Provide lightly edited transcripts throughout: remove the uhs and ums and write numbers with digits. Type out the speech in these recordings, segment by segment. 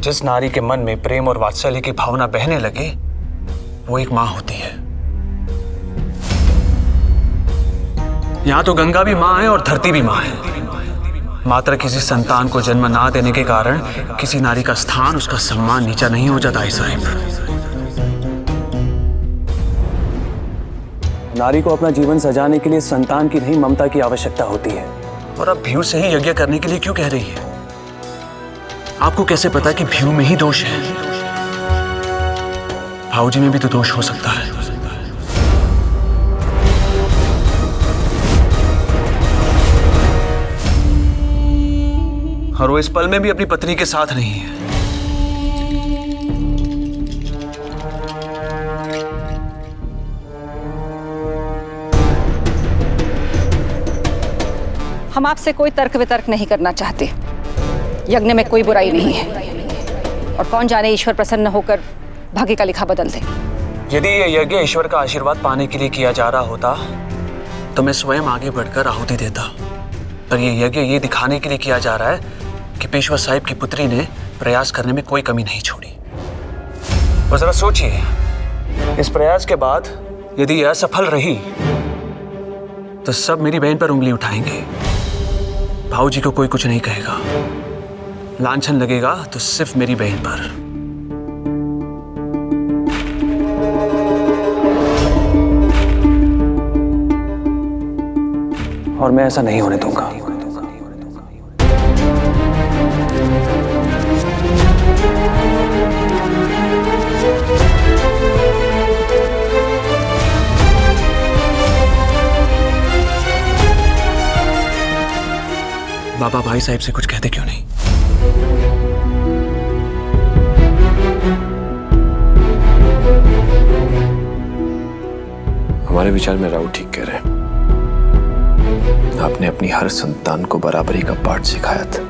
जिस नारी के मन में प्रेम और वात्सल्य की भावना बहने लगे वो एक मां होती है। यहां तो गंगा भी मां है और धरती भी मां है। मात्र किसी संतान को जन्म ना देने के कारण किसी नारी का स्थान, उसका सम्मान नीचा नहीं हो जाता है साहिब। नारी को अपना जीवन सजाने के लिए संतान की नहीं ममता की आवश्यकता होती है। और अब भीऊ से ही यज्ञ करने के लिए क्यों कह रही है? आपको कैसे पता कि भीऊ में ही दोष है? भाऊजी में भी तो दोष हो सकता है। और वो इस पल में भी अपनी पत्नी के साथ नहीं है। हम आपसे कोई तर्क वितर्क नहीं करना चाहते। यज्ञ में कोई बुराई नहीं है और कौन जाने ईश्वर प्रसन्न होकर भाग्य का लिखा बदल दे। यदि ये यज्ञ ईश्वर का आशीर्वाद पाने के लिए किया जा रहा होता तो मैं स्वयं आगे बढ़कर आहुति देता। पर ये यज्ञ ये दिखाने के लिए किया जा रहा है कि पेशवा साहिब की पुत्री ने प्रयास करने में कोई कमी नहीं छोड़ी। और जरा सोचिए, इस प्रयास के बाद यदि यह असफल रही तो सब मेरी बहन पर उंगली उठाएंगे। भाऊजी को कोई कुछ नहीं कहेगा, लांछन लगेगा तो सिर्फ मेरी बहन पर। और मैं ऐसा नहीं होने दूंगा। बाबा भाई साहब से कुछ कहते क्यों नहीं? हमारे विचार में राव ठीक कह रहे हैं। आपने अपनी हर संतान को बराबरी का पाठ सिखाया था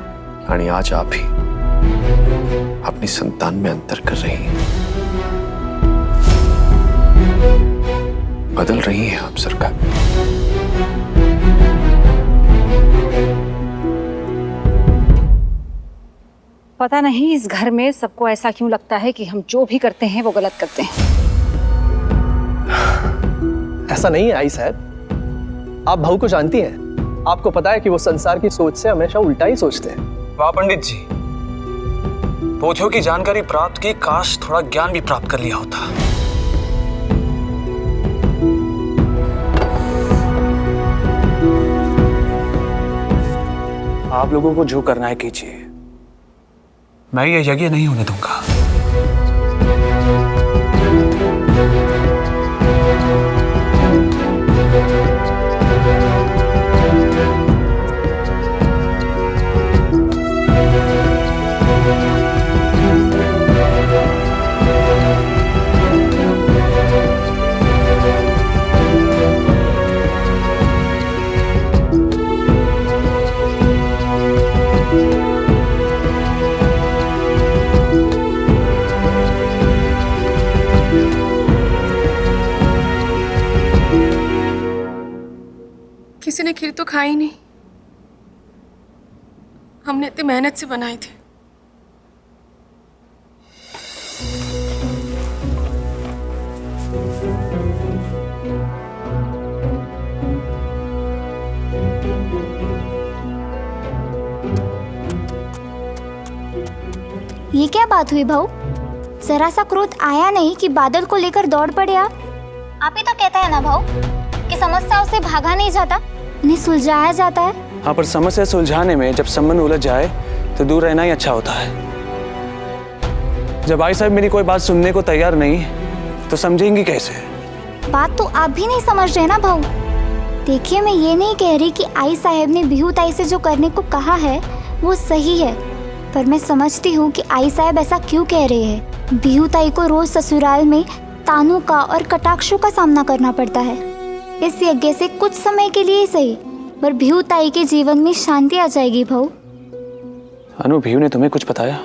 और आज आप ही अपनी संतान में अंतर कर रही हैं। बदल रही हैं आप सरकार। पता नहीं इस घर में सबको ऐसा क्यों लगता है कि हम जो भी करते हैं वो गलत करते हैं। ऐसा नहीं है आई साहब, आप भाऊ को जानती हैं। आपको पता है कि वो संसार की सोच से हमेशा उल्टा ही सोचते हैं। वाह पंडित जी, पोथियों की जानकारी प्राप्त की, काश थोड़ा ज्ञान भी प्राप्त कर लिया होता। आप लोगों को जो करना है कीजिए, मैं ये यज्ञ नहीं होने दूंगा। किसी ने खीर तो खाई नहीं। हमने इतनी मेहनत से बनाई थी। ये क्या बात हुई भाऊ? जरा सा क्रोध आया नहीं कि बादल को लेकर दौड़ पड़े आप ही तो कहता है ना भाऊ कि समस्याओं से भागा नहीं जाता, उन्हें सुलझाया जाता है। हाँ, पर समस्या सुलझाने में जब संबंध उलझ जाए तो दूर रहना ही अच्छा होता है। जब भाई साहब मेरी कोई बात सुनने को तैयार नहीं तो समझेंगी कैसे? बात तो आप भी नहीं समझ रहे ना भाऊ। देखिए, मैं ये नहीं कह रही कि आई साहब ने बिहू ताई से जो करने को कहा है वो सही है, पर मैं समझती हूँ कि आई साहब ऐसा क्यों कह रहे हैं। बिहू ताई को रोज ससुराल में तानों का और कटाक्षों का सामना करना पड़ता है। इस यज्ञ से कुछ समय के लिए ही सही, पर बिहू ताई के जीवन में शांति आ जाएगी भाऊ। अनु, बिहू ने तुम्हें कुछ बताया?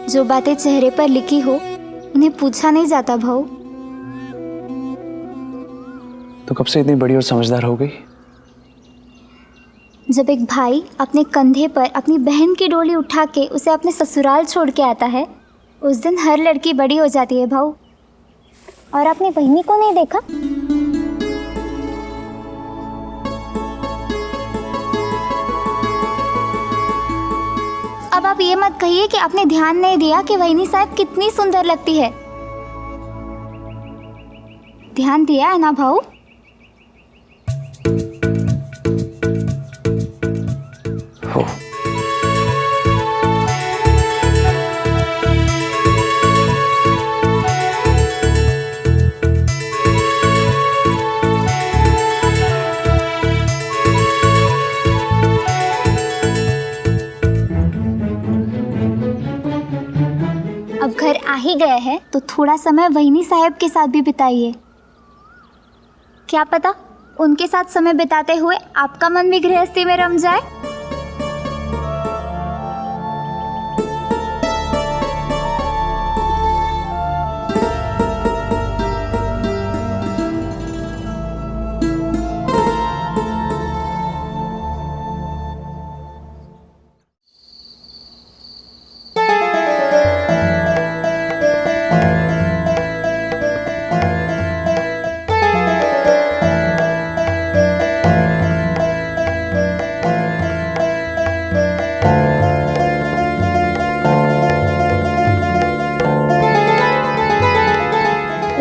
जो बातें चेहरे पर लिखी हो उन्हें पूछा नहीं जाता भाऊ। तो कब से इतनी बड़ी और समझदार हो गई? जब एक भाई अपने कंधे पर अपनी बहन की डोली उठा के उसे अपने ससुराल छोड़ के आता है, उस दिन हर लड़की बड़ी हो जाती है भाऊ। और आपने बहनी को नहीं देखा? अब आप ये मत कहिए कि आपने ध्यान नहीं दिया कि वहीनी साहब कितनी सुंदर लगती है। ध्यान दिया है ना भाऊ? हो। अब घर आ ही गए हैं तो थोड़ा समय वहीनी साहब के साथ भी बिताइए। क्या पता उनके साथ समय बिताते हुए आपका मन भी गृहस्थी में रम जाए।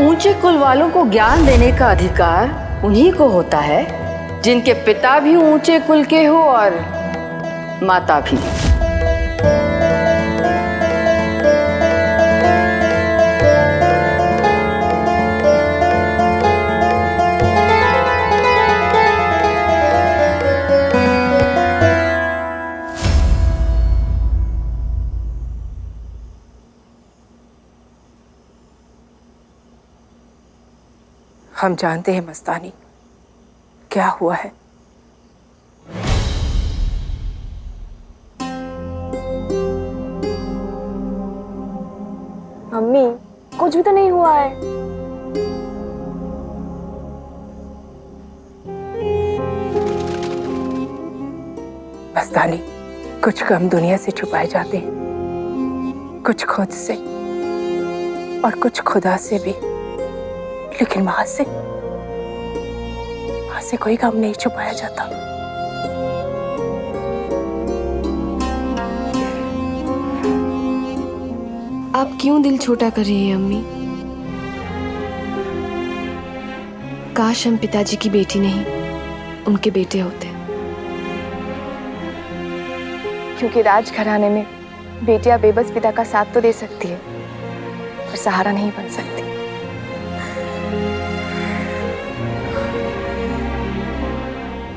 ऊंचे कुल वालों को ज्ञान देने का अधिकार उन्हीं को होता है जिनके पिता भी ऊंचे कुल के हो और माता भी। हम जानते हैं मस्तानी क्या हुआ है। मम्मी कुछ भी तो नहीं हुआ है। मस्तानी, कुछ गम दुनिया से छुपाए जाते हैं, कुछ खुद से और कुछ खुदा से भी, लेकिन मां से कोई गम नहीं छुपाया जाता। आप क्यों दिल छोटा कर रही हैं अम्मी? काश हम पिताजी की बेटी नहीं उनके बेटे होते। क्योंकि राजघराने में बेटियां बेबस पिता का साथ तो दे सकती है पर सहारा नहीं बन सकती।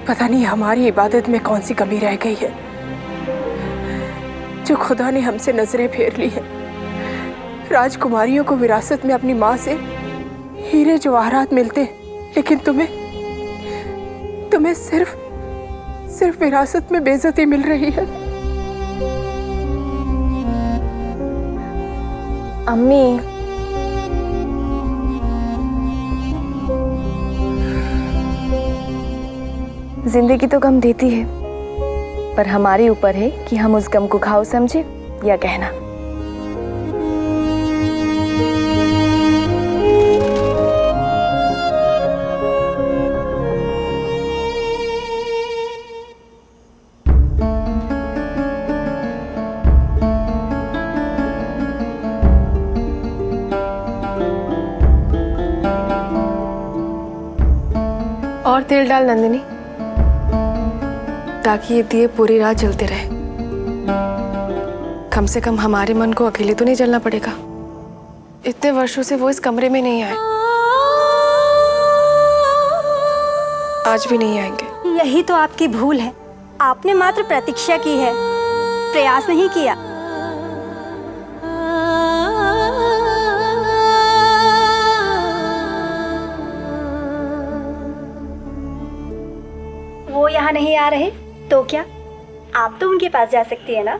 पता नहीं हमारी इबादत में कौन सी कमी रह गई है जो खुदा ने हमसे नजरें फेर ली है। राजकुमारियों को विरासत में अपनी माँ से हीरे जवाहरात मिलते हैं, लेकिन तुम्हें सिर्फ विरासत में बेइज्जती मिल रही है। अम्मी जिंदगी तो गम देती है पर हमारे ऊपर है कि हम उस गम को घाव समझे या कहना। और तेल डाल नंदिनी, ताकि ये दिए पूरी रात जलते रहे। कम से कम हमारे मन को अकेले तो नहीं जलना पड़ेगा। इतने वर्षों से वो इस कमरे में नहीं आए, आज भी नहीं आएंगे। यही तो आपकी भूल है। आपने मात्र प्रतीक्षा की है, प्रयास नहीं किया। वो यहाँ नहीं आ रहे तो क्या, आप तो उनके पास जा सकती है ना।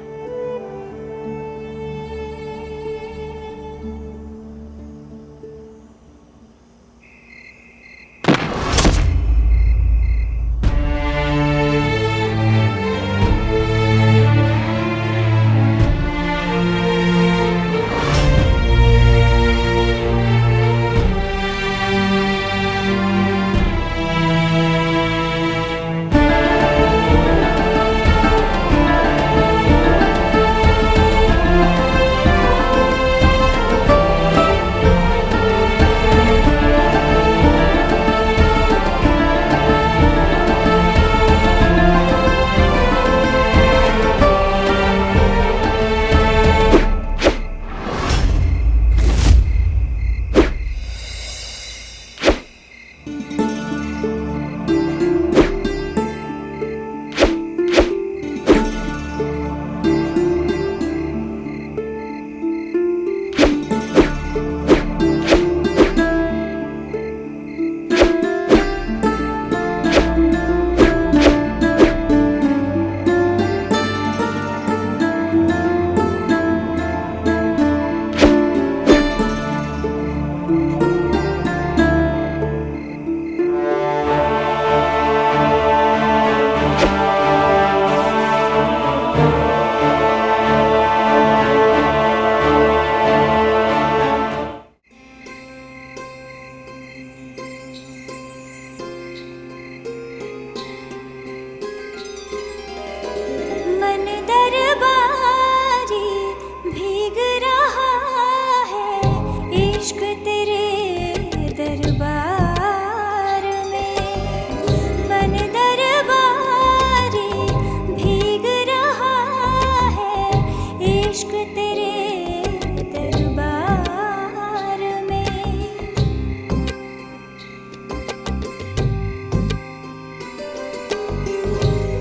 इश्क तेरे दरबार में।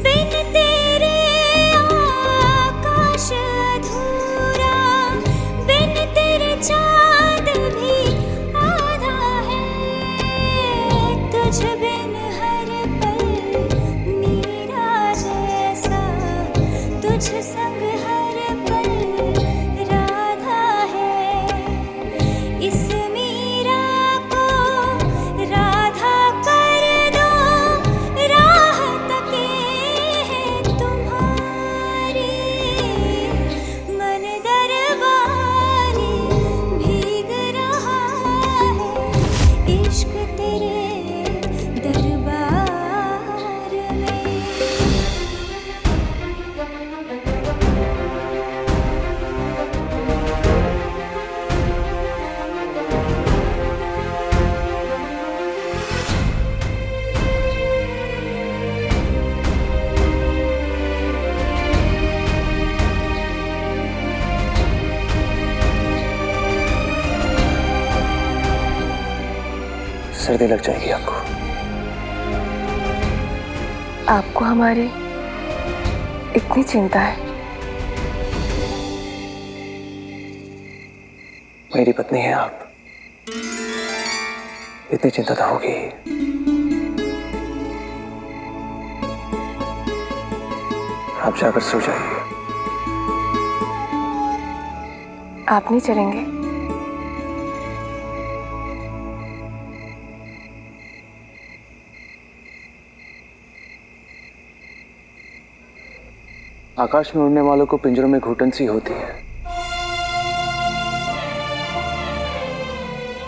बिन तेरे आकाश अधूरा, बिन तेरे चांद भी आधा है। तुझ बिन हर पल मेरा जैसा, तुझ संग हर पल राधा है। इस मीरा को राधा कर दो, राह तके है तुम्हारी। मन दरबारी भीग रहा है, इश्क तेरे दरबार में। सर्दी लग जाएगी आपको। आपको हमारी इतनी चिंता है? मेरी पत्नी है आप, इतनी चिंता तो होगी। आप जाकर सो जाइए। आप नहीं चलेंगे? आकाश में उड़ने वालों को पिंजरों में घुटन सी होती है।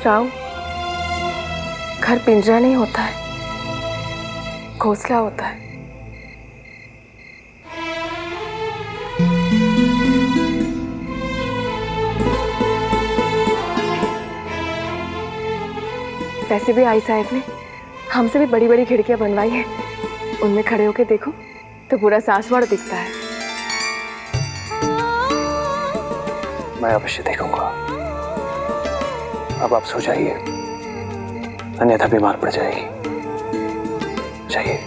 राव, घर पिंजरा नहीं होता है, घोंसला होता है। वैसे भी आई साहब ने हमसे भी बड़ी बड़ी खिड़कियां बनवाई हैं। उनमें खड़े होके देखो तो पूरा सासवाड़ दिखता है। मैं अवश्य देखूंगा। अब आप सो जाइए, अन्यथा बीमार पड़ जाएगी। जाइए।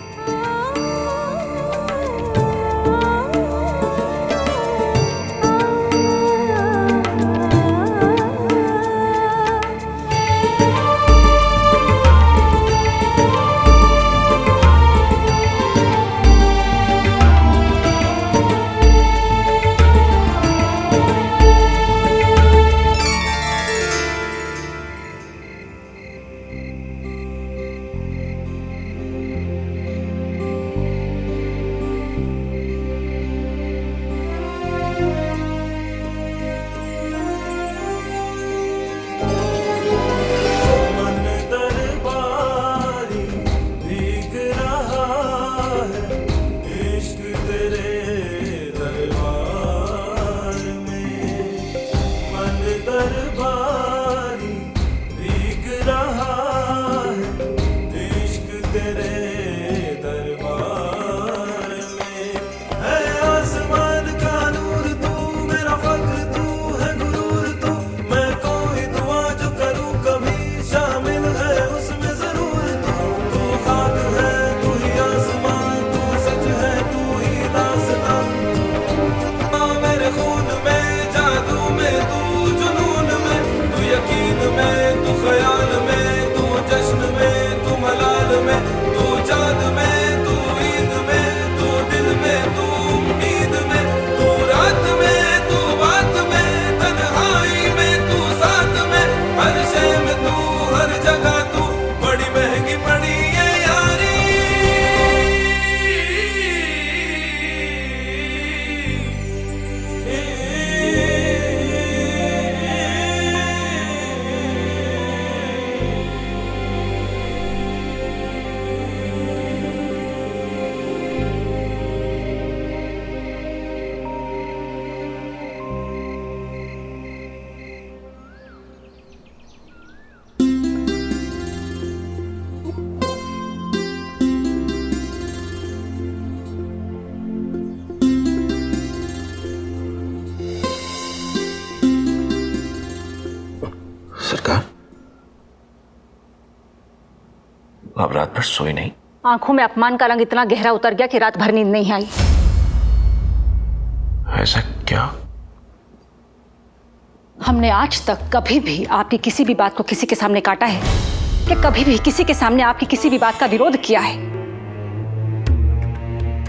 अब रात भर सोई नहीं? आंखों में अपमान का रंग इतना गहरा उतर गया कि रात भर नींद नहीं आई। ऐसा क्या? हमने आज तक कभी भी आपकी किसी भी बात को किसी के सामने काटा है कि कभी भी किसी के सामने आपकी किसी भी बात का विरोध किया है?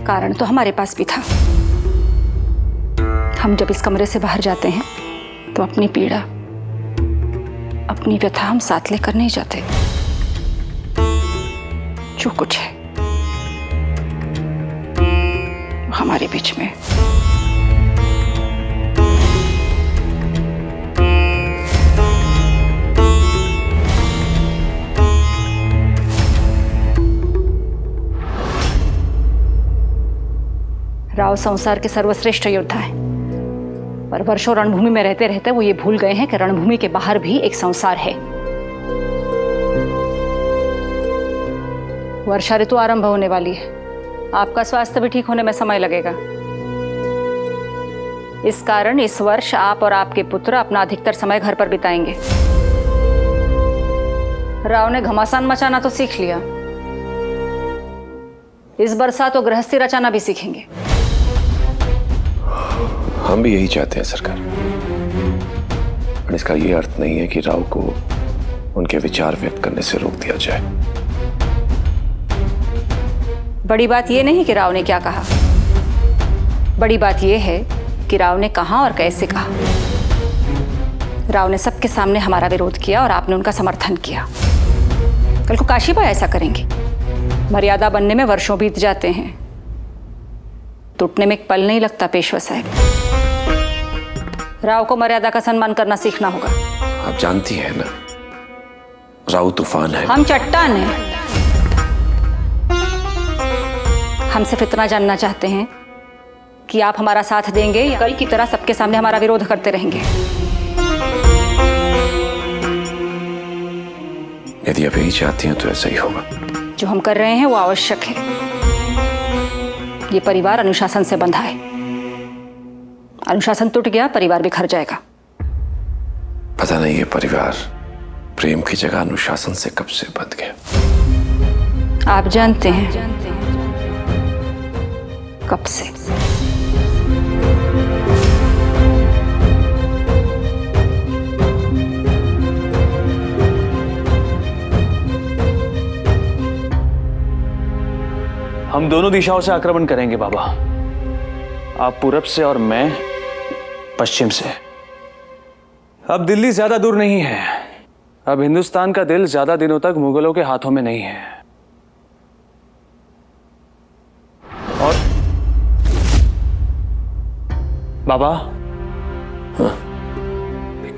कारण तो हमारे पास भी था। हम जब इस कमरे से बाहर जाते हैं तो अपनी पीड़ा, अपनी व्यथा हम साथ लेकर नहीं जाते। जो कुछ है हमारे बीच में। राव संसार के सर्वश्रेष्ठ योद्धा हैं, पर वर्षों रणभूमि में रहते रहते वो ये भूल गए हैं कि रणभूमि के बाहर भी एक संसार है। वर्षा ऋतु आरंभ होने वाली है। आपका स्वास्थ्य भी ठीक होने में समय लगेगा। इस कारण इस वर्ष आप और आपके पुत्र अपना अधिकतर समय घर पर बिताएंगे। राव ने घमासान मचाना तो सीख लिया, इस बरसात वो गृहस्थी रचाना भी सीखेंगे। हम भी यही चाहते हैं सरकार, पर इसका ये अर्थ नहीं है कि राव को उनके विचार व्यक्त करने से रोक दिया जाए। बड़ी बात यह नहीं कि राव ने क्या कहा, बड़ी बात यह है कि राव ने कहां और कैसे कहा। राव ने सबके सामने हमारा विरोध किया और आपने उनका समर्थन किया। कल को काशीबाई ऐसा करेंगे। मर्यादा बनने में वर्षों बीत जाते हैं, टूटने में एक पल नहीं लगता। पेशवा साहब, राव को मर्यादा का सम्मान करना सीखना होगा। आप जानती हैं ना, राव तूफान है, हम चट्टान हैं। हम सिर्फ इतना जानना चाहते हैं कि आप हमारा साथ देंगे या कल की तरह सबके सामने हमारा विरोध करते रहेंगे। यदि आप यही चाहती हैं तो ऐसा ही होगा। जो हम कर रहे हैं वो आवश्यक है। ये परिवार अनुशासन से बंधा है। अनुशासन टूट गया, परिवार बिखर जाएगा। पता नहीं ये परिवार प्रेम की जगह अनुशासन से कब से बंध गया। आप जानते हैं कब से। हम दोनों दिशाओं से आक्रमण करेंगे बाबा। आप पूरब से और मैं पश्चिम से। अब दिल्ली ज्यादा दूर नहीं है। अब हिंदुस्तान का दिल ज्यादा दिनों तक मुगलों के हाथों में नहीं है। और बाबा, हाँ?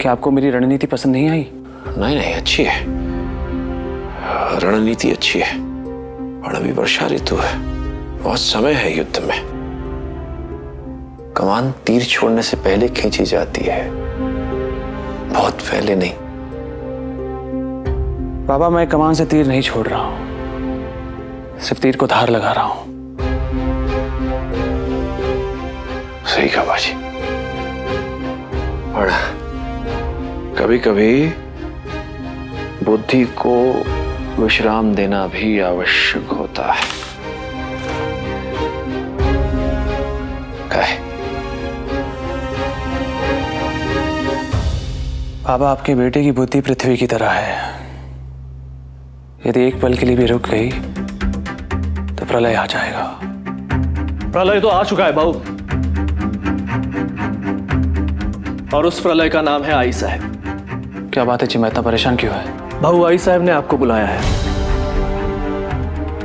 क्या आपको मेरी रणनीति पसंद नहीं आई? नहीं नहीं, अच्छी है, रणनीति अच्छी है। और अभी वर्षा ऋतु है, बहुत समय है युद्ध में। कमान तीर छोड़ने से पहले खींची जाती है, बहुत पहले नहीं। बाबा, मैं कमान से तीर नहीं छोड़ रहा हूं, सिर्फ तीर को धार लगा रहा हूं। सही कहा बाजी। और कभी कभी बुद्धि को विश्राम देना भी आवश्यक होता है। बाबा, आपके बेटे की बुद्धि पृथ्वी की तरह है। यदि एक पल के लिए भी रुक गई तो प्रलय आ जाएगा। प्रलय तो आ चुका है बाबू, और उस प्रलय का नाम है आई साहब। क्या बात है जी, मैं इतना परेशान क्यों है? भाऊ, आई साहब ने आपको बुलाया है।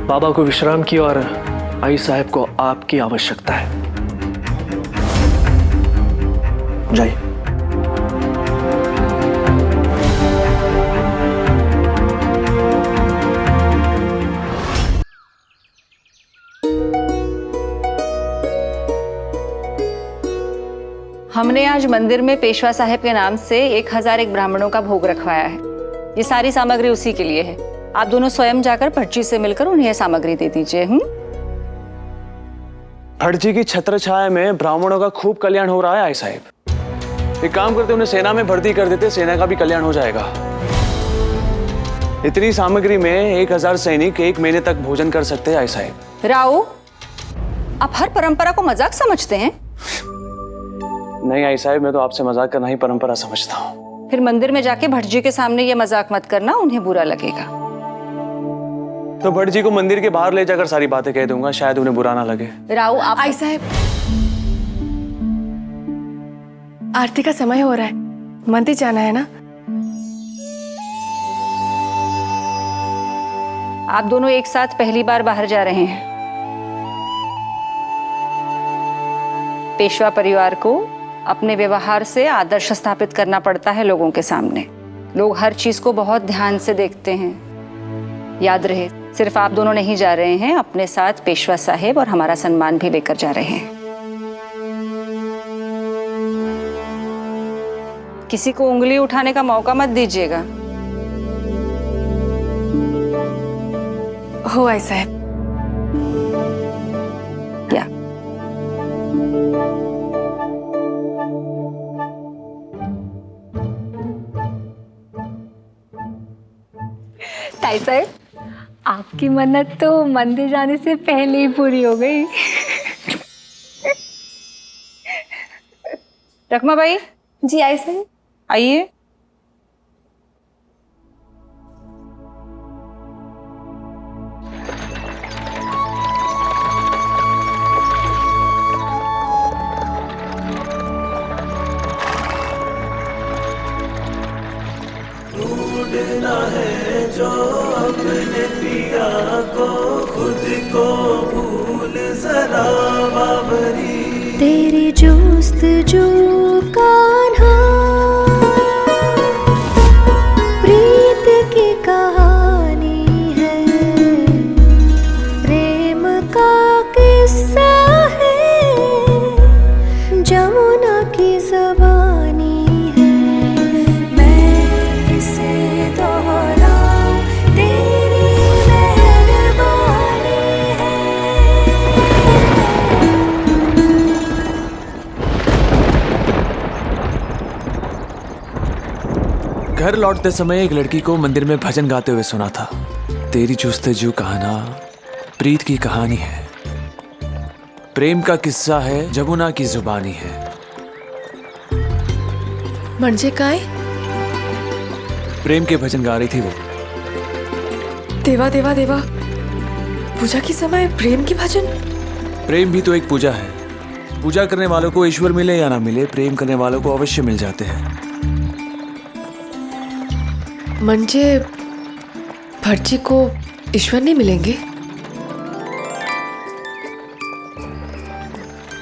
बाबा को विश्राम की और आई साहब को आपकी आवश्यकता है। जाइए। हमने आज मंदिर में पेशवा साहब के नाम से 1001 ब्राह्मणों का भोग रखवाया है। ये सारी सामग्री उसी के लिए है। आप दोनों स्वयं जाकर भटजी से मिलकर उन्हें यह सामग्री दे दीजिए। भटजी की छत्र छाया में ब्राह्मणों का खूब कल्याण हो रहा है आई साहब। एक काम करते, उन्हें सेना में भर्ती कर देते, सेना का भी कल्याण हो जाएगा। इतनी सामग्री में 1000 सैनिक 1 महीने तक भोजन कर सकते हैं आई साहब। राव, आप हर परंपरा को मजाक समझते हैं? नहीं आई साहब, मैं तो आपसे मजाक करना ही परंपरा समझता हूँ। फिर मंदिर में जाके भट्ट जी के सामने ये मजाक मत करना, उन्हें बुरा लगेगा। तो भट्ट जी को मंदिर के बाहर ले जाकर सारी बातें कह दूंगा, शायद उन्हें बुरा ना लगे। राव, आप आई साहब, आरती का समय हो रहा है, मंदिर जाना है ना? आप दोनों एक साथ पहली बार बाहर जा रहे हैं। पेशवा परिवार को अपने व्यवहार से आदर्श स्थापित करना पड़ता है लोगों के सामने। लोग हर चीज को बहुत ध्यान से देखते हैं। याद रहे, सिर्फ आप दोनों नहीं जा रहे हैं, अपने साथ पेशवा साहेब और हमारा सम्मान भी लेकर जा रहे हैं। किसी को उंगली उठाने का मौका मत दीजिएगा। हो आई साहब। क्या? ताई साहब, आपकी मन्नत तो मंदिर जाने से पहले ही पूरी हो गई। रखमा भाई जी आई साहब। आइए। ढूंढना है जो अपने पिया को, खुद को भूल जरा बाबरी। तेरी जोस्तजू कान्हा, प्रीत की कहानी है, प्रेम का किस्सा है, जमुना की ज़बानी है। मैं इसे दोहराऊं, तेरी मेहरबानी है। घर लौटते समय एक लड़की को मंदिर में भजन गाते हुए सुना था। तेरी जुस्तजू कहाना प्रीत की कहानी है, प्रेम का किस्सा है, जमुना की जुबानी है। म्हणजे काय? प्रेम के भजन गा रही थी वो। देवा देवा देवा, पूजा के समय प्रेम की भजन? प्रेम भी तो एक पूजा है। पूजा करने वालों को ईश्वर मिले या ना मिले, प्रेम करने वालों को अवश्य मिल जाते हैं। म्हणजे भट्ट जी को ईश्वर नहीं मिलेंगे?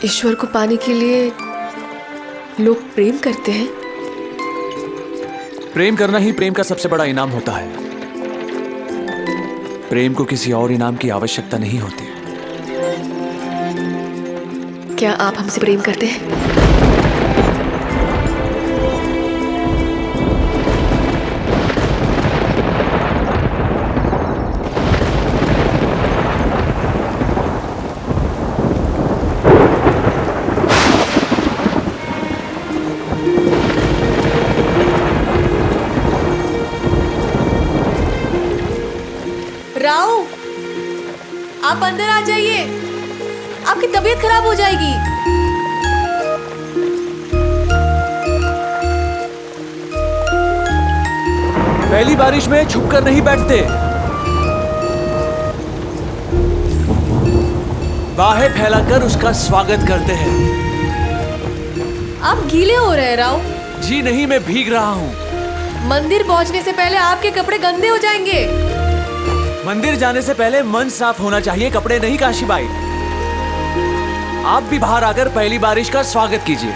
ईश्वर को पाने के लिए लोग प्रेम करते हैं। प्रेम करना ही प्रेम का सबसे बड़ा इनाम होता है। प्रेम को किसी और इनाम की आवश्यकता नहीं होती। क्या आप हमसे प्रेम करते हैं? राव, आप अंदर आ जाइए, आपकी तबीयत खराब हो जाएगी। पहली बारिश में छुपकर नहीं बैठते, बाहें फैलाकर उसका स्वागत करते हैं। आप गीले हो रहे हैं राव। जी नहीं, मैं भीग रहा हूँ। मंदिर पहुंचने से पहले आपके कपड़े गंदे हो जाएंगे। मंदिर जाने से पहले मन साफ होना चाहिए, कपड़े नहीं। काशीबाई, आप भी बाहर आकर पहली बारिश का स्वागत कीजिए।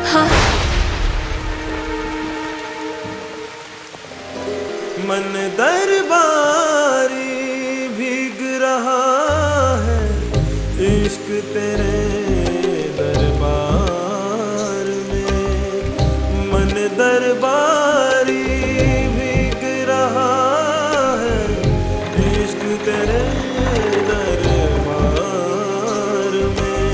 हाँ। मन दरबारी भीग रहा है, इश्क तेरे दरबारी भीग रहा है, इश्क तेरे दरबार में।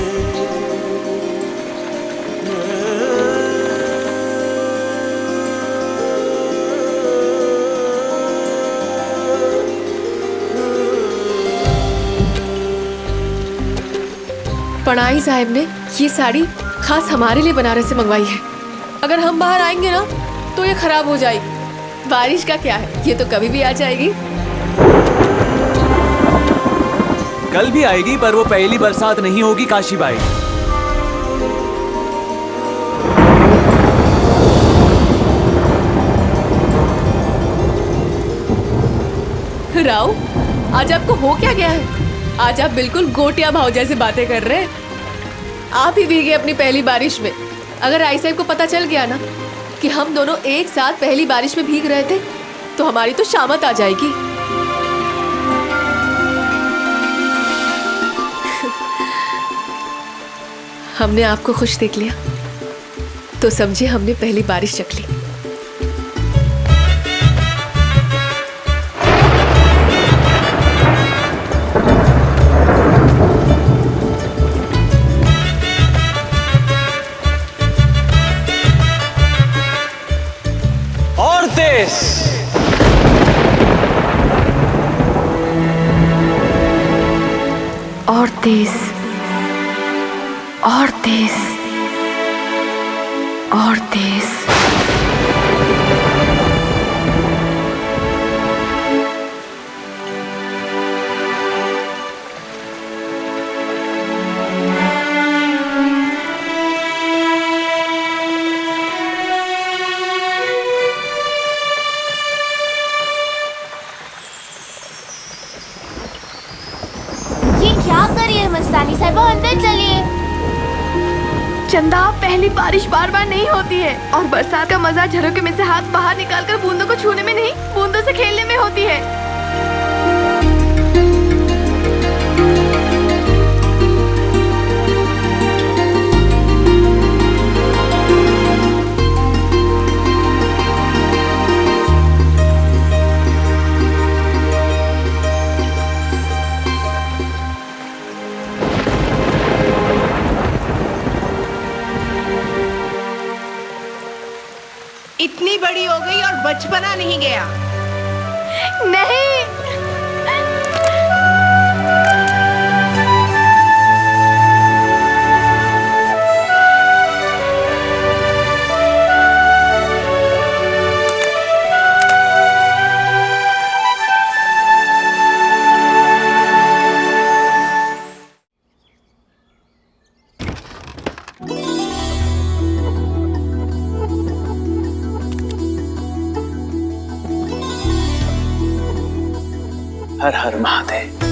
पढ़ाई साहब ने ये साड़ी खास हमारे लिए बनारस से मंगवाई है। अगर हम बाहर आएंगे ना तो ये खराब हो जाएगी। बारिश का क्या है, ये तो कभी भी आ जाएगी। कल भी आएगी, पर वो पहली बरसात नहीं होगी काशीबाई। राव, आज आपको हो क्या गया है? आज आप बिल्कुल गोटिया भाव जैसे बातें कर रहे हैं। आप ही भीगे अपनी पहली बारिश में। अगर आई साहब को पता चल गया ना कि हम दोनों एक साथ पहली बारिश में भीग रहे थे तो हमारी तो शामत आ जाएगी। हमने आपको खुश देख लिया तो समझे हमने पहली बारिश चख ली। और तेज। और तेज, और तेज, और तेज। ये क्या करिए मस्तानी साहब, अंदर चलिए। चंदा, पहली बारिश बार बार नहीं होती है और बरसात का मजा झरोके में से हाथ बाहर निकालकर बूंदों को छूने में नहीं, बूंदों से खेलने में होती है। इतनी बड़ी हो गई और बचपना नहीं गया। नहीं, हर हर महादेव।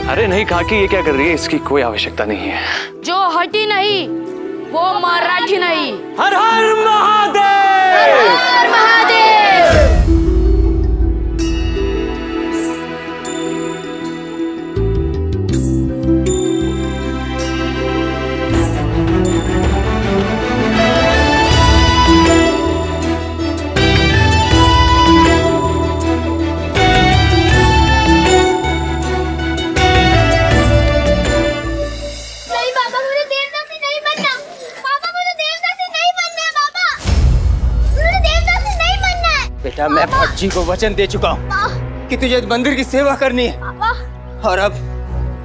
अरे नहीं काकी, ये क्या कर रही है? इसकी कोई आवश्यकता नहीं है। जो हटी नहीं वो मराठी नहीं। हर हर महादेव, हर हर महादेव। बेटा, मैं भटजी को वचन दे चुका हूँ कि तुझे मंदिर की सेवा करनी है, और अब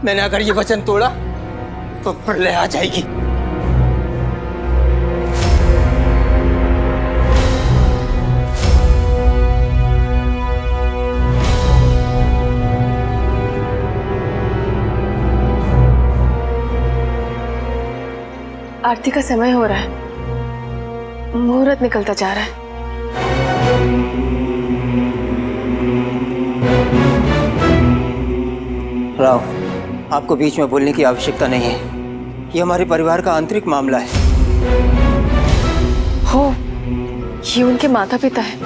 मैंने अगर ये वचन तोड़ा तो प्रलय आ जाएगी। आरती का समय हो रहा है, मुहूर्त निकलता जा रहा है। राव, आपको बीच में बोलने की आवश्यकता नहीं है। ये हमारे परिवार का आंतरिक मामला है। हो, ये उनके माता पिता है,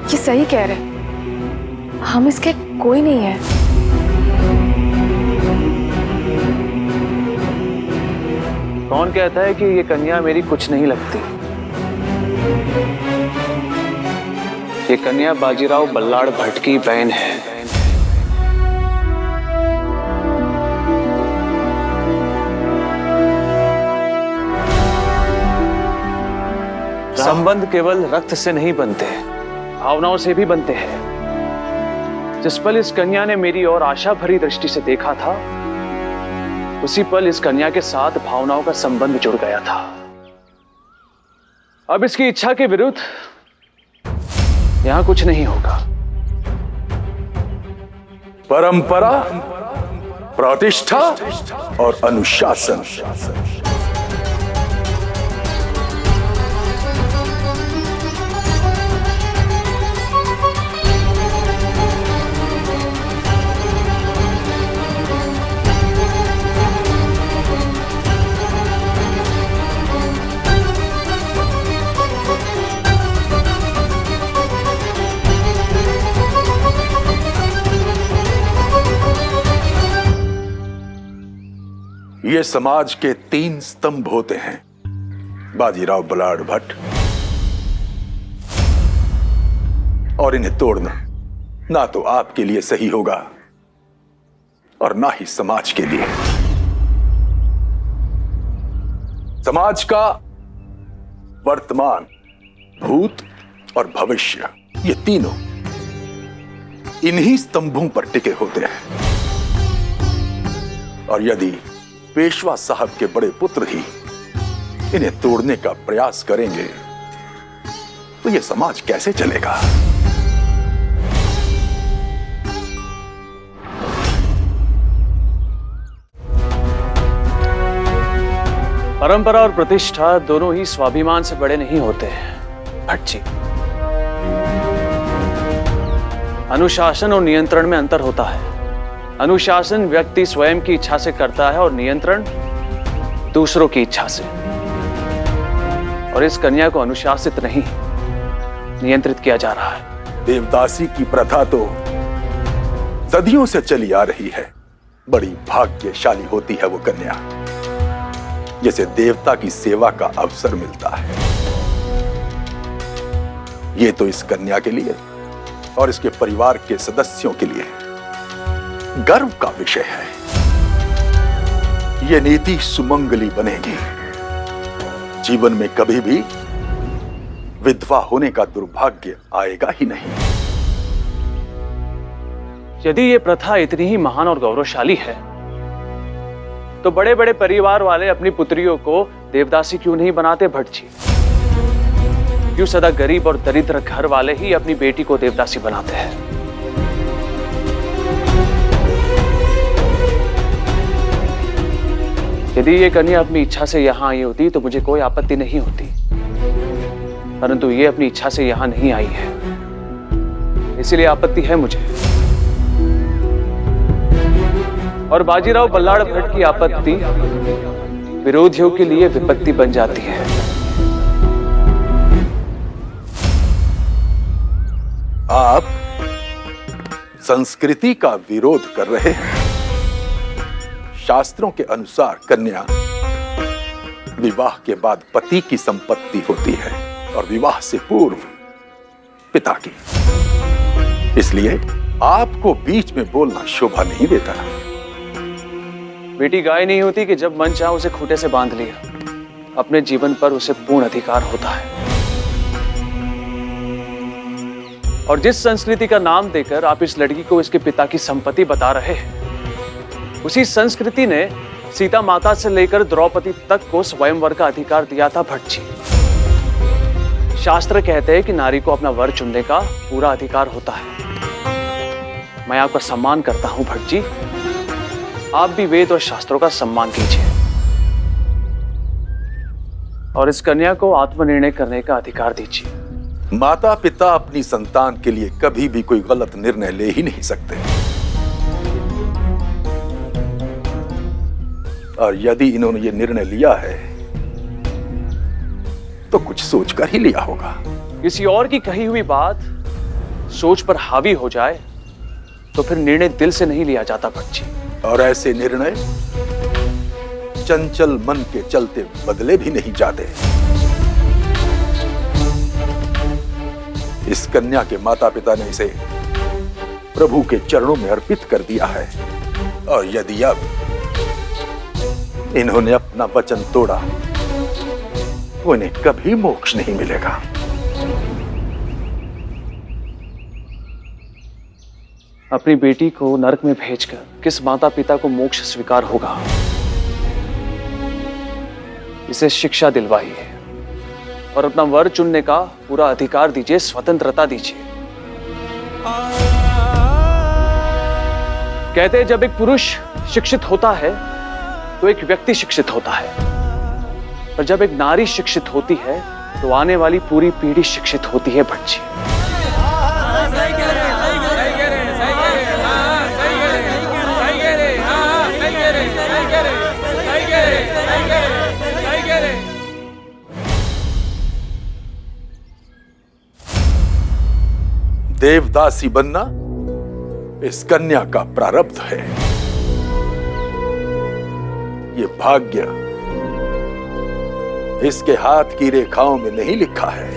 ये सही कह रहे। हम इसके कोई नहीं है। रावण कहता है कि ये कन्या मेरी कुछ नहीं लगती। ये कन्या बाजीराव बल्लाड़ भट्ट की बहन है। संबंध केवल रक्त से नहीं बनते, भावनाओं से भी बनते हैं। जिस पल इस कन्या ने मेरी ओर आशा भरी दृष्टि से देखा था, उसी पल इस कन्या के साथ भावनाओं का संबंध जुड़ गया था। अब इसकी इच्छा के विरुद्ध यहां कुछ नहीं होगा। परंपरा, प्रतिष्ठा और अनुशासन। ये समाज के 3 स्तंभ होते हैं, बाजीराव बल्लाड़ भट्ट, और इन्हें तोड़ना ना तो आपके लिए सही होगा और ना ही समाज के लिए। समाज का वर्तमान, भूत और भविष्य, ये तीनों इन्हीं स्तंभों पर टिके होते हैं। और यदि पेशवा साहब के बड़े पुत्र ही इन्हें तोड़ने का प्रयास करेंगे तो यह समाज कैसे चलेगा? परंपरा और प्रतिष्ठा दोनों ही स्वाभिमान से बड़े नहीं होते हैं भट्ट जी। अनुशासन और नियंत्रण में अंतर होता है। अनुशासन व्यक्ति स्वयं की इच्छा से करता है और नियंत्रण दूसरों की इच्छा से। और इस कन्या को अनुशासित नहीं, नियंत्रित किया जा रहा है। देवदासी की प्रथा तो सदियों से चली आ रही है। बड़ी भाग्यशाली होती है वो कन्या जिसे देवता की सेवा का अवसर मिलता है। ये तो इस कन्या के लिए और इसके परिवार के सदस्यों के लिए गर्व का विषय है। यह नीति सुमंगली बनेगी। जीवन में कभी भी विधवा होने का दुर्भाग्य आएगा ही नहीं। यदि ये प्रथा इतनी ही महान और गौरवशाली है तो बड़े बड़े परिवार वाले अपनी पुत्रियों को देवदासी क्यों नहीं बनाते भट्ट जी? क्यों सदा गरीब और दरिद्र घर वाले ही अपनी बेटी को देवदासी बनाते हैं? यदि ये कन्या अपनी इच्छा से यहां आई होती तो मुझे कोई आपत्ति नहीं होती, परंतु ये अपनी इच्छा से यहां नहीं आई है, इसलिए आपत्ति है मुझे। और बाजीराव बल्लाड़ भट्ट की आपत्ति विरोधियों के लिए विपत्ति बन जाती है। आप संस्कृति का विरोध कर रहे हैं। शास्त्रों के अनुसार कन्या विवाह के बाद पति की संपत्ति होती है और विवाह से पूर्व पिता की। इसलिए आपको बीच में बोलना शोभा नहीं देता। बेटी गाय नहीं होती कि जब मन चाहा उसे खूंटे से बांध लिया। अपने जीवन पर उसे पूर्ण अधिकार होता है। और जिस संस्कृति का नाम देकर आप इस लड़की को इसके पिता की संपत्ति बता रहे हैं, उसी संस्कृति ने सीता माता से लेकर द्रौपदी तक को स्वयंवर का अधिकार दिया था भट्ट जी। शास्त्र कहते हैं कि नारी को अपना वर चुनने का पूरा अधिकार होता है। मैं आपका सम्मान करता हूं भट्ट जी। आप भी वेद और शास्त्रों का सम्मान कीजिए और इस कन्या को आत्मनिर्णय करने का अधिकार दीजिए। माता पिता अपनी संतान के लिए कभी भी कोई गलत निर्णय ले ही नहीं सकते। और यदि इन्होंने ये निर्णय लिया है तो कुछ सोचकर ही लिया होगा। किसी और की कही हुई बात सोच पर हावी हो जाए तो फिर निर्णय दिल से नहीं लिया जाता भट्ट जी। और ऐसे निर्णय चंचल मन के चलते बदले भी नहीं जाते। इस कन्या के माता पिता ने इसे प्रभु के चरणों में अर्पित कर दिया है, और यदि अब इन्होंने अपना वचन तोड़ा तो इन्हें कभी मोक्ष नहीं मिलेगा। अपनी बेटी को नरक में भेजकर किस माता पिता को मोक्ष स्वीकार होगा? इसे शिक्षा दिलवाइए और अपना वर चुनने का पूरा अधिकार दीजिए, स्वतंत्रता दीजिए। कहते हैं जब एक पुरुष शिक्षित होता है तो एक व्यक्ति शिक्षित होता है, और जब एक नारी शिक्षित होती है तो आने वाली पूरी पीढ़ी शिक्षित होती है। भट्ट जी, देवदासी बनना इस कन्या का प्रारब्ध है। ये भाग्य इसके हाथ की रेखाओं में नहीं लिखा है,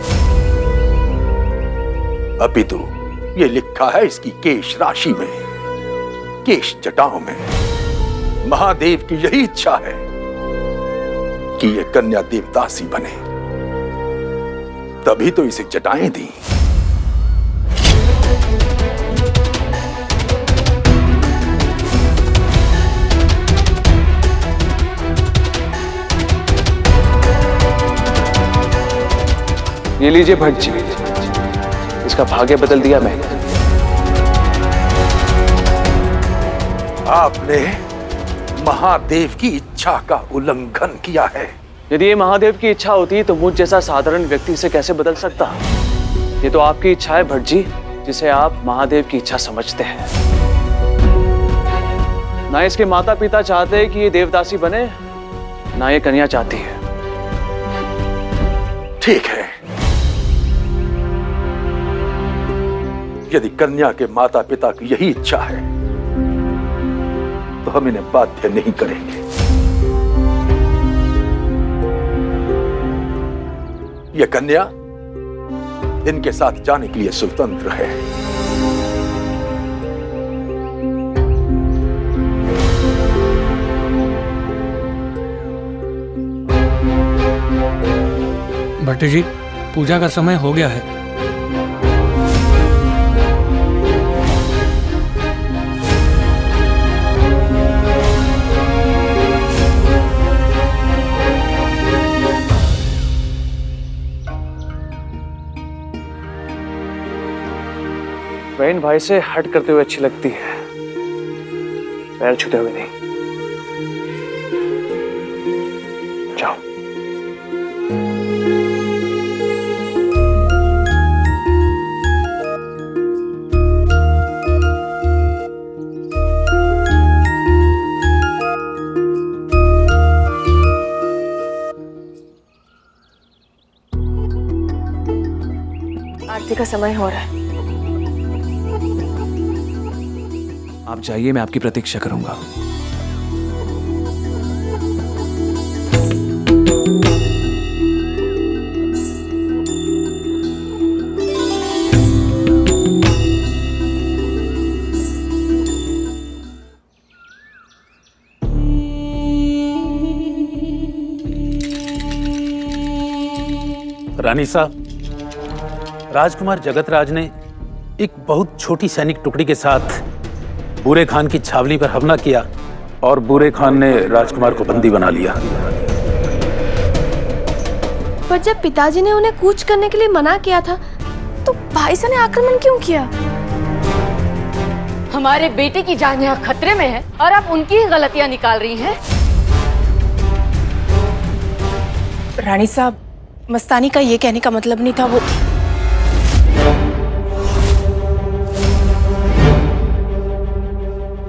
अपितु ये लिखा है इसकी केश राशि में, केश जटाओं में। महादेव की यही इच्छा है कि ये कन्या देवदासी बने, तभी तो इसे जटाएं दी। ये लीजिए भट्ट जी, इसका भाग्य बदल दिया मैंने। आपने महादेव की इच्छा का उल्लंघन किया है। यदि ये महादेव की इच्छा होती तो मुझ जैसा साधारण व्यक्ति इसे कैसे बदल सकता? ये तो आपकी इच्छा है भट्ट जी, जिसे आप महादेव की इच्छा समझते हैं। ना इसके माता पिता चाहते कि ये देवदासी बने, ना ये कन्या चाहती है। ठीक है, यदि कन्या के माता पिता की यही इच्छा है तो हम इन्हें बाध्य नहीं करेंगे। यह कन्या इनके साथ जाने के लिए स्वतंत्र है। भट्ट जी, पूजा का समय हो गया है। बहन भाई से हट करते हुए अच्छी लगती है, पैर छूते हुए नहीं। जाओ। आरती का समय हो रहा है। आप जाइए, मैं आपकी प्रतीक्षा करूंगा। रानी साहब, राजकुमार जगतराज ने एक बहुत छोटी सैनिक टुकड़ी के साथ बूरे खान की छावनी पर हमला किया और बूरे खान ने राजकुमार को बंदी बना लिया। पर जब पिताजी ने उन्हें कूच करने के लिए मना किया था तो भाई साहब ने आक्रमण क्यों किया? हमारे बेटे की जान यहाँ खतरे में है और आप उनकी ही गलतियाँ निकाल रही हैं। रानी साहब, मस्तानी का ये कहने का मतलब नहीं था। वो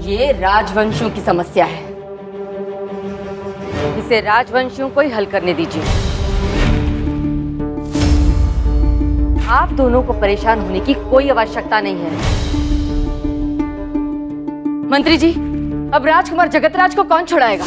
ये राजवंशियों की समस्या है, इसे राजवंशियों को ही हल करने दीजिए। आप दोनों को परेशान होने की कोई आवश्यकता नहीं है। मंत्री जी, अब राजकुमार जगतराज को कौन छुड़ाएगा?